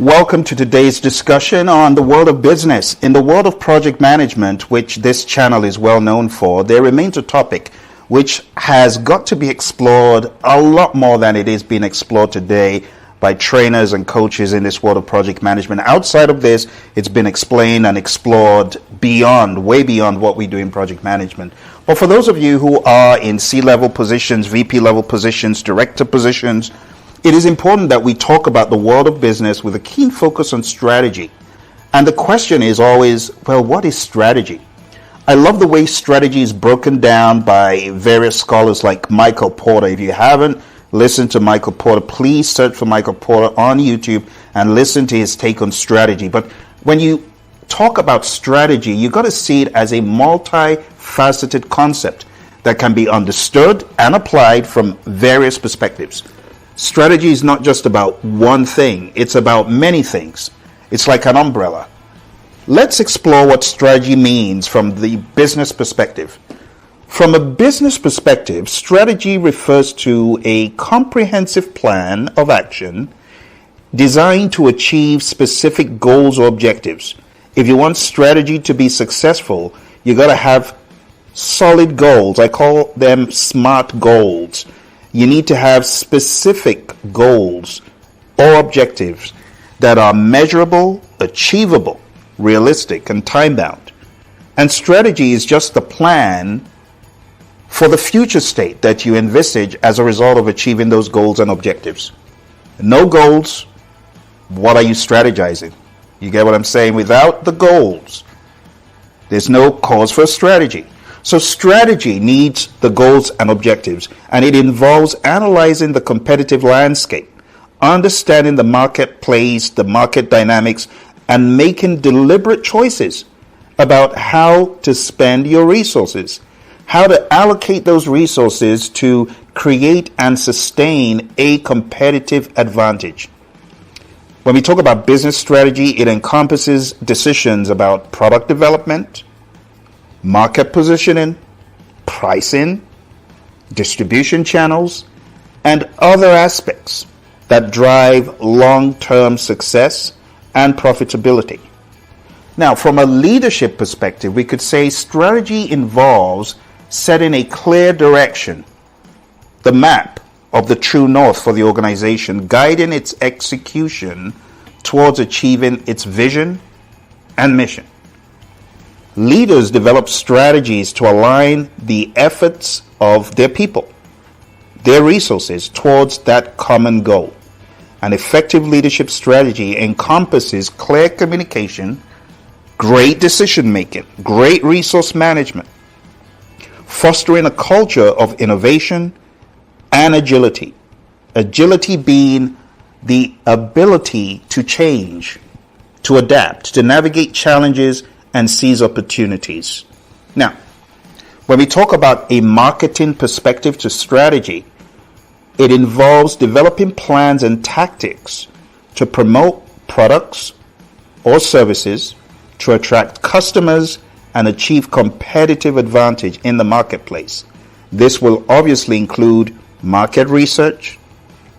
Welcome to today's discussion on the world of business. In the world of project management, which this channel is well known for, there remains a topic which has got to be explored a lot more than it is being explored today by trainers and coaches in this world of project management. Outside of this, it's been explained and explored way beyond what we do in project management. But for those of you who are in C-level positions, VP level positions, director positions, it is important that we talk about the world of business with a keen focus on strategy. And the question is always, well, what is strategy? I love the way strategy is broken down by various scholars like Michael Porter. If you haven't listened to Michael Porter, please search for Michael Porter on YouTube and listen to his take on strategy. But when you talk about strategy, you got to see it as a multifaceted concept that can be understood and applied from various perspectives. Strategy is not just about one thing, it's about many things. It's like an umbrella. Let's explore what strategy means from the business perspective. From a business perspective, strategy refers to a comprehensive plan of action designed to achieve specific goals or objectives. If you want strategy to be successful, you got to have solid goals. I call them SMART goals. You need to have specific goals or objectives that are measurable, achievable, realistic, and time-bound. And strategy is just the plan for the future state that you envisage as a result of achieving those goals and objectives. No goals, what are you strategizing? You get what I'm saying? Without the goals, there's no cause for a strategy. So strategy needs the goals and objectives, and it involves analyzing the competitive landscape, understanding the marketplace, the market dynamics, and making deliberate choices about how to spend your resources, how to allocate those resources to create and sustain a competitive advantage. When we talk about business strategy, it encompasses decisions about product development, market positioning, pricing, distribution channels, and other aspects that drive long-term success and profitability. Now, from a leadership perspective, we could say strategy involves setting a clear direction, the map of the true north for the organization, guiding its execution towards achieving its vision and mission. Leaders develop strategies to align the efforts of their people, their resources towards that common goal. An effective leadership strategy encompasses clear communication, great decision making, great resource management, fostering a culture of innovation and agility. Agility being the ability to change, to adapt, to navigate challenges and seize opportunities. Now, when we talk about a marketing perspective to strategy, it involves developing plans and tactics to promote products or services, to attract customers and achieve competitive advantage in the marketplace. This will obviously include market research,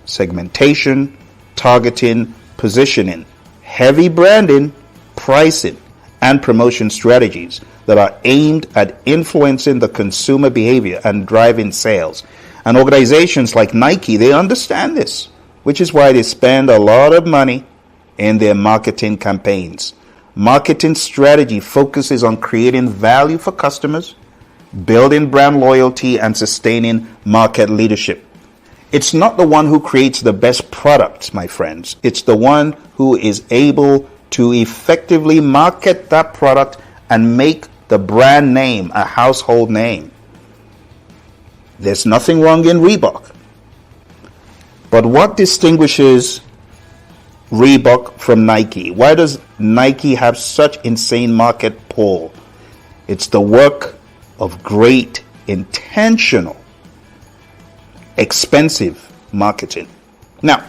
segmentation, targeting, positioning, heavy branding, pricing, and promotion strategies that are aimed at influencing the consumer behavior and driving sales. And organizations like Nike, they understand this, which is why they spend a lot of money in their marketing campaigns. Marketing strategy focuses on creating value for customers, building brand loyalty, and sustaining market leadership. It's not the one who creates the best products, my friends. It's the one who is able to effectively market that product and make the brand name a household name. There's nothing wrong in Reebok. But what distinguishes Reebok from Nike? Why does Nike have such insane market pull? It's the work of great, intentional, expensive marketing. Now,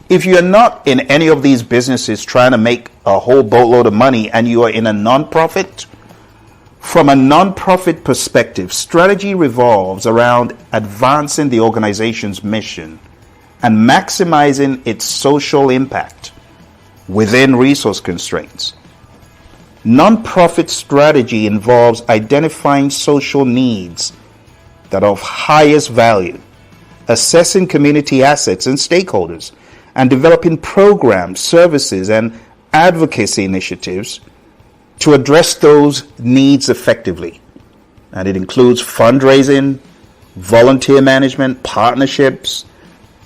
if you're not in any of these businesses trying to make a whole boatload of money and you are in a non-profit, from a non-profit perspective, strategy revolves around advancing the organization's mission and maximizing its social impact. within resource constraints. Non-profit strategy involves identifying social needs that are of highest value, assessing community assets and stakeholders, and developing programs, services, and advocacy initiatives to address those needs effectively. And it includes fundraising, volunteer management, partnerships,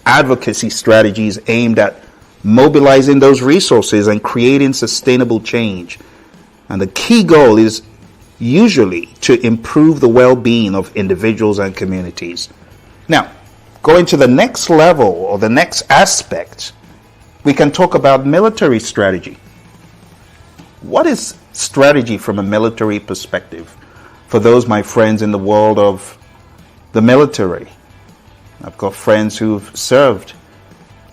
advocacy strategies aimed at mobilizing those resources and creating sustainable change. And the key goal is usually to improve the well-being of individuals and communities. Now, going to the next level or the next aspect, we can talk about military strategy. What is strategy from a military perspective? For those, my friends, in the world of the military, I've got friends who've served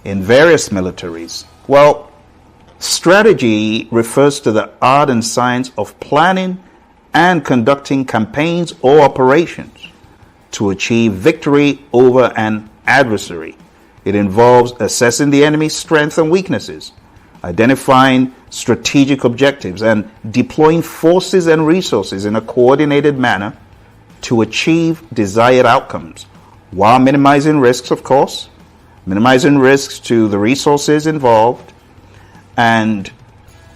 in various militaries. Well, strategy refers to the art and science of planning and conducting campaigns or operations to achieve victory over an adversary. It involves assessing the enemy's strengths and weaknesses, identifying strategic objectives, and deploying forces and resources in a coordinated manner to achieve desired outcomes, while minimizing risks, of course, minimizing risks to the resources involved, and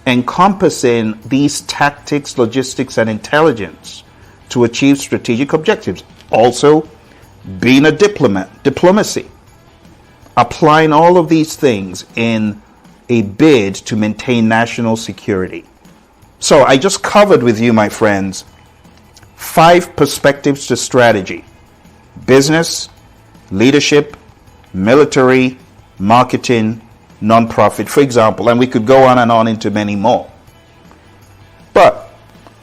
encompassing these tactics, logistics, and intelligence to achieve strategic objectives. Also, being a diplomacy, applying all of these things in a bid to maintain national security. So I just covered with you, my friends, 5 perspectives to strategy: business, leadership, military, marketing, non-profit, for example, and we could go on and on into many more. But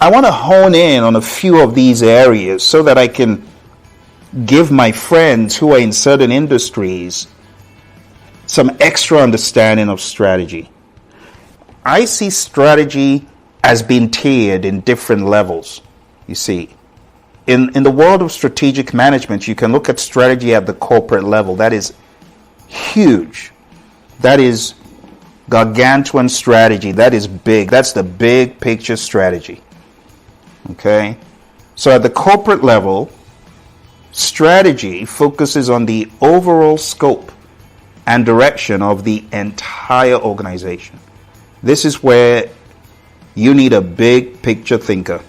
I want to hone in on a few of these areas so that I can give my friends who are in certain industries some extra understanding of strategy. I see strategy as being tiered in different levels. You see, in the world of strategic management, you can look at strategy at the corporate level. That is huge. That is gargantuan strategy. That is big. That's the big picture strategy. Okay? So at the corporate level, strategy focuses on the overall scope and direction of the entire organization. This is where you need a big picture thinker.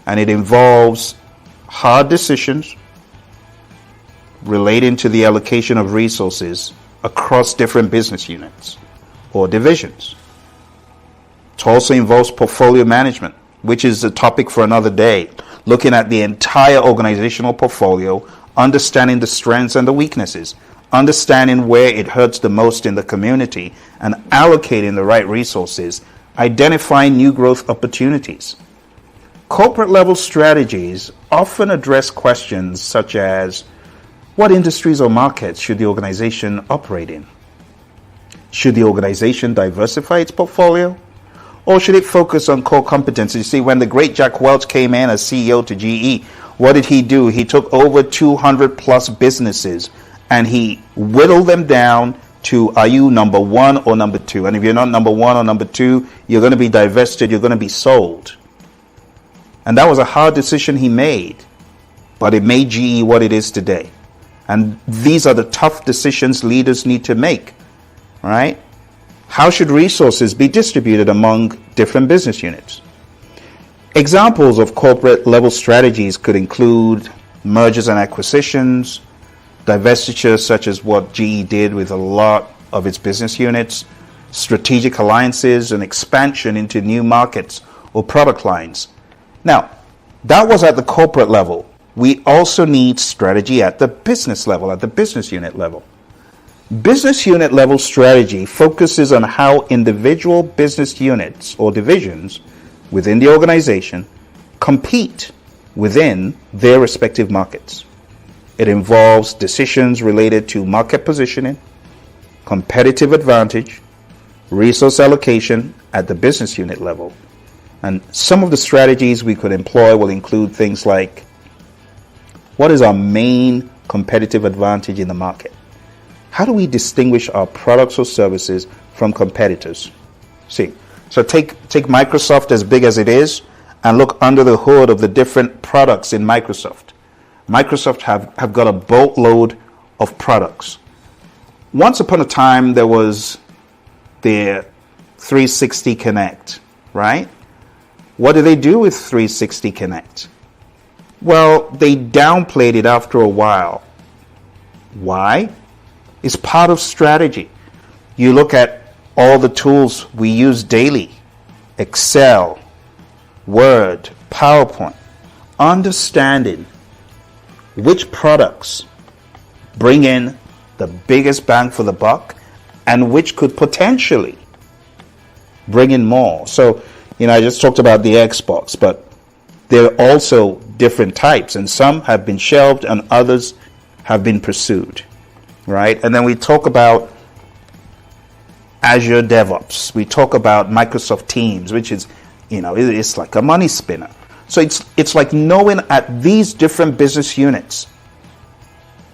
And it involves hard decisions relating to the allocation of resources across different business units or divisions. It also involves portfolio management, which is a topic for another day, looking at the entire organizational portfolio, understanding the strengths and the weaknesses, understanding where it hurts the most in the community, and allocating the right resources, identifying new growth opportunities. Corporate level strategies often address questions such as, what industries or markets should the organization operate in? Should the organization diversify its portfolio? Or should it focus on core competencies? You see, when the great Jack Welch came in as CEO to GE, what did he do? He took over 200 plus businesses and he whittled them down to, are you number 1 or number 2? And if you're not number 1 or number 2, you're going to be divested, you're going to be sold. And that was a hard decision he made, but it made GE what it is today. And these are the tough decisions leaders need to make, right? How should resources be distributed among different business units? Examples of corporate level strategies could include mergers and acquisitions, divestitures such as what GE did with a lot of its business units, strategic alliances, and expansion into new markets or product lines. Now, that was at the corporate level. We also need strategy at the business level, at the business unit level. Business unit level strategy focuses on how individual business units or divisions within the organization compete within their respective markets. It involves decisions related to market positioning, competitive advantage, resource allocation at the business unit level. And some of the strategies we could employ will include things like, what is our main competitive advantage in the market? how do we distinguish our products or services from competitors? See, so take Microsoft, as big as it is, and look under the hood of the different products in Microsoft. Microsoft have got a boatload of products. Once upon a time, there was the 360 Connect, right? What do they do with 360 Connect? Well, they downplayed it after a while. Why? It's part of strategy. You look at all the tools we use daily: Excel, Word, PowerPoint. Understanding which products bring in the biggest bang for the buck and which could potentially bring in more. So, I just talked about the Xbox, but there are also different types, and some have been shelved and others have been pursued, right? And then we talk about Azure DevOps. We talk about Microsoft Teams, which is, it's like a money spinner. So it's like knowing at these different business units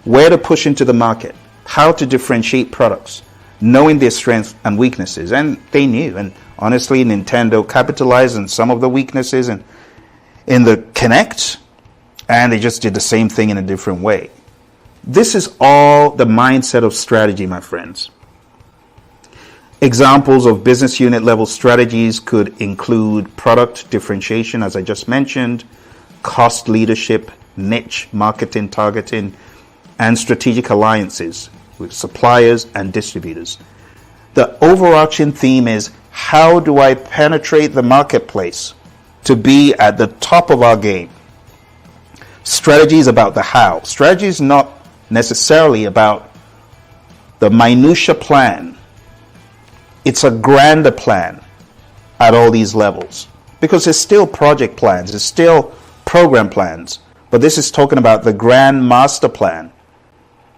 where to push into the market, how to differentiate products, knowing their strengths and weaknesses. And they knew. And honestly, Nintendo capitalized on some of the weaknesses in the Kinect, and they just did the same thing in a different way. This is all the mindset of strategy, my friends. Examples of business unit level strategies could include product differentiation, as I just mentioned, cost leadership, niche marketing targeting, and strategic alliances with suppliers and distributors. The overarching theme is, how do I penetrate the marketplace to be at the top of our game? Strategy is about the how. Strategy is not necessarily about the minutia plan. It's a grander plan at all these levels, because there's still project plans, there's still program plans, but this is talking about the grand master plan.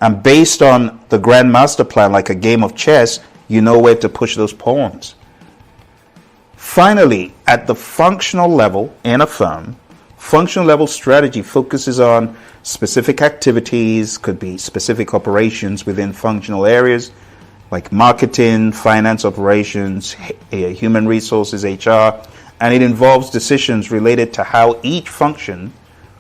And based on the grand master plan, like a game of chess, you know where to push those pawns. Finally, at the functional level in a firm, functional level strategy focuses on specific activities, could be specific operations within functional areas like marketing, finance operations, human resources, HR, and it involves decisions related to how each function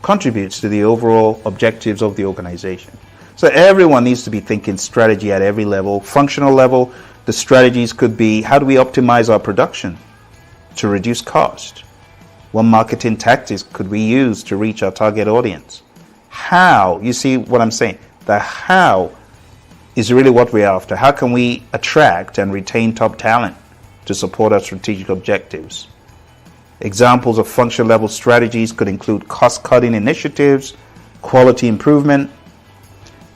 contributes to the overall objectives of the organization. So everyone needs to be thinking strategy at every level. Functional level, the strategies could be, how do we optimize our production to reduce cost? What marketing tactics could we use to reach our target audience? How? You see what I'm saying? The how is really what we're after. How can we attract and retain top talent to support our strategic objectives? Examples of functional level strategies could include cost-cutting initiatives, quality improvement,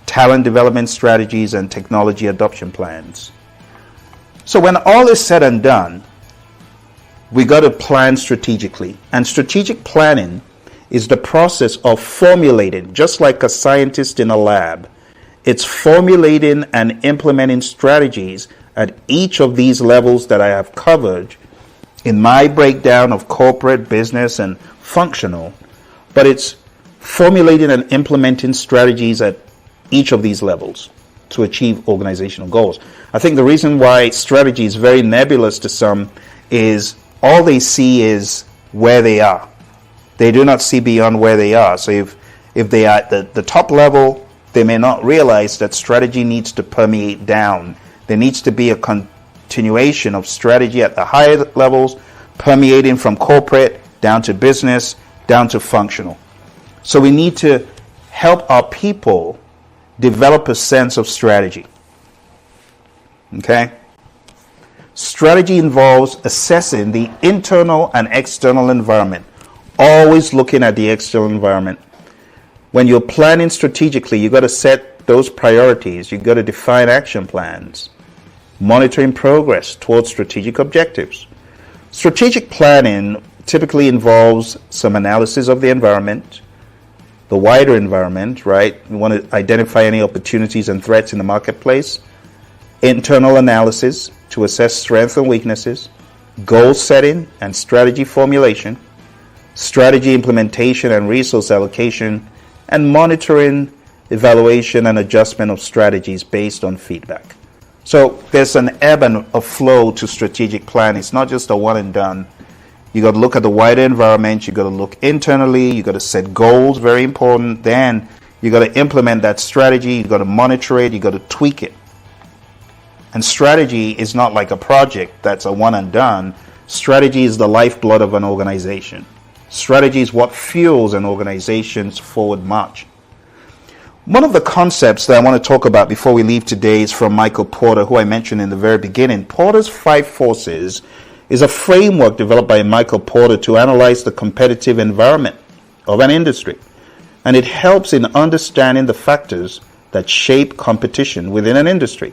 talent development strategies, and technology adoption plans. So when all is said and done, we got to plan strategically. And strategic planning is the process of formulating, just like a scientist in a lab, it's formulating and implementing strategies at each of these levels that I have covered in my breakdown of corporate, business, and functional. But it's formulating and implementing strategies at each of these levels to achieve organizational goals. I think the reason why strategy is very nebulous to some is all they see is where they are. They do not see beyond where they are. So if they are at the top level, they may not realize that strategy needs to permeate down. There needs to be a continuation of strategy at the higher levels, permeating from corporate down to business, down to functional. So we need to help our people develop a sense of strategy. Okay? Strategy involves assessing the internal and external environment, always looking at the external environment. When you're planning strategically, you've got to set those priorities. You've got to define action plans, monitoring progress towards strategic objectives. Strategic planning typically involves some analysis of the environment, the wider environment, right? We want to identify any opportunities and threats in the marketplace, internal analysis to assess strengths and weaknesses, goal setting and strategy formulation, strategy implementation and resource allocation, and monitoring evaluation, and adjustment of strategies based on feedback. So there's an ebb and a flow to strategic plan. It's not just a one and done. You got to look at the wider environment. You got to look internally. You got to set goals, very important. Then you got to implement that strategy. You got to monitor it. You got to tweak it. And strategy is not like a project that's a one and done. Strategy is the lifeblood of an organization. Strategy is what fuels an organization's forward march. One of the concepts that I want to talk about before we leave today is from Michael Porter, who I mentioned in the very beginning. Porter's 5 forces is a framework developed by Michael Porter to analyze the competitive environment of an industry. And it helps in understanding the factors that shape competition within an industry,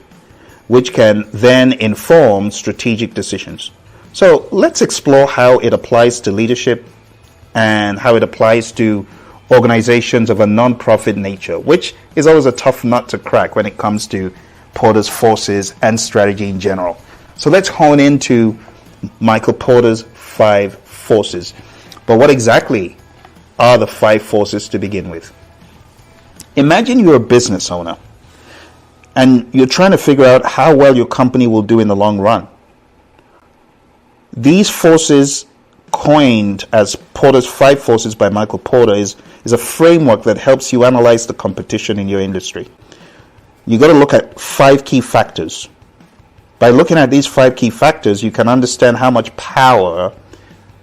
which can then inform strategic decisions. So let's explore how it applies to leadership and how it applies to organizations of a non-profit nature, which is always a tough nut to crack when it comes to Porter's forces and strategy in general. So let's hone into Michael Porter's 5 forces. But what exactly are the 5 forces to begin with? Imagine you're a business owner and you're trying to figure out how well your company will do in the long run. These forces, coined as Porter's 5 forces by Michael Porter, is a framework that helps you analyze the competition in your industry. You got to look at 5 key factors. By looking at these 5 key factors, you can understand how much power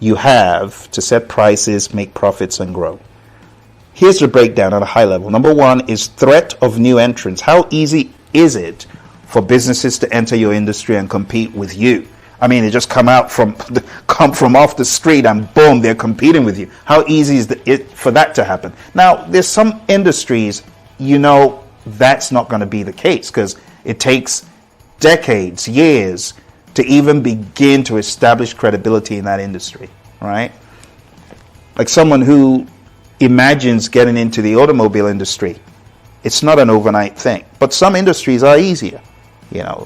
you have to set prices, make profits, and grow. Here's the breakdown at a high level. Number 1 is threat of new entrants. How easy is it for businesses to enter your industry and compete with you? I mean, they just come from off the street and boom, they're competing with you. How easy is it for that to happen? Now, there's some industries, that's not going to be the case because it takes decades, years to even begin to establish credibility in that industry, right? Like someone who imagines getting into the automobile industry, it's not an overnight thing. But some industries are easier.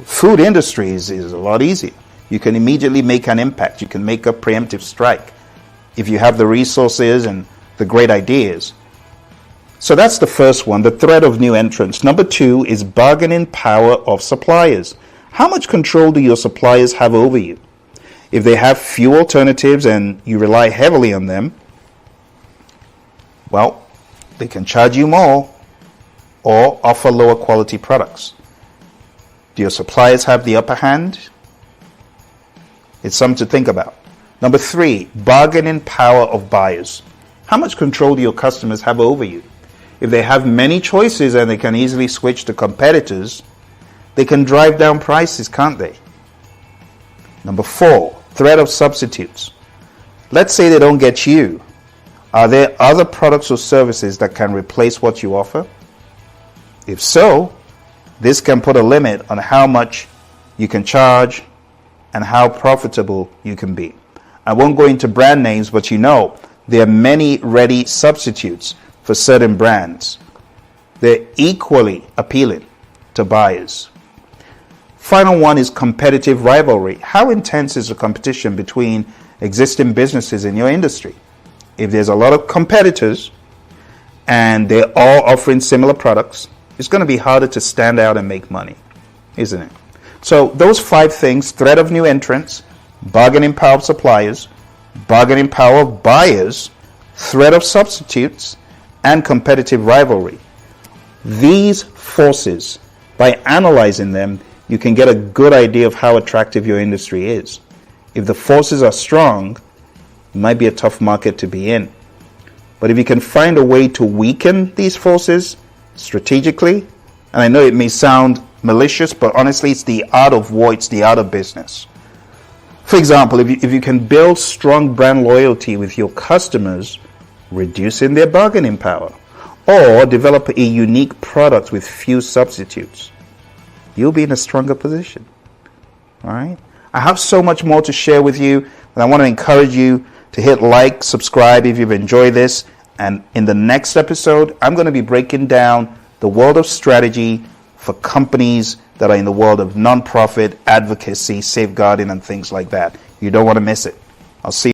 Food industries is a lot easier. You can immediately make an impact. You can make a preemptive strike if you have the resources and the great ideas. So that's the first one, the threat of new entrants. Number 2 is bargaining power of suppliers. How much control do your suppliers have over you? If they have few alternatives and you rely heavily on them, well, they can charge you more or offer lower quality products. Do your suppliers have the upper hand? It's something to think about. Number 3, bargaining power of buyers. How much control do your customers have over you? If they have many choices and they can easily switch to competitors, they can drive down prices, can't they? Number 4, threat of substitutes. Let's say they don't get you. Are there other products or services that can replace what you offer? If so, this can put a limit on how much you can charge and how profitable you can be. I won't go into brand names, but there are many ready substitutes for certain brands. They're equally appealing to buyers. Final one is competitive rivalry. How intense is the competition between existing businesses in your industry? If there's a lot of competitors and they're all offering similar products, it's going to be harder to stand out and make money, isn't it? So those 5 things: threat of new entrants, bargaining power of suppliers, bargaining power of buyers, threat of substitutes, and competitive rivalry. These forces, by analyzing them, you can get a good idea of how attractive your industry is. If the forces are strong, it might be a tough market to be in. But if you can find a way to weaken these forces strategically, and I know it may sound malicious, but honestly, it's the art of war, it's the art of business. For example, if you can build strong brand loyalty with your customers, reducing their bargaining power, or develop a unique product with few substitutes, you'll be in a stronger position. All right? I have so much more to share with you, and I want to encourage you to hit like, subscribe if you've enjoyed this. And in the next episode, I'm going to be breaking down the world of strategy for companies that are in the world of nonprofit advocacy, safeguarding, and things like that. You don't want to miss it. I'll see you.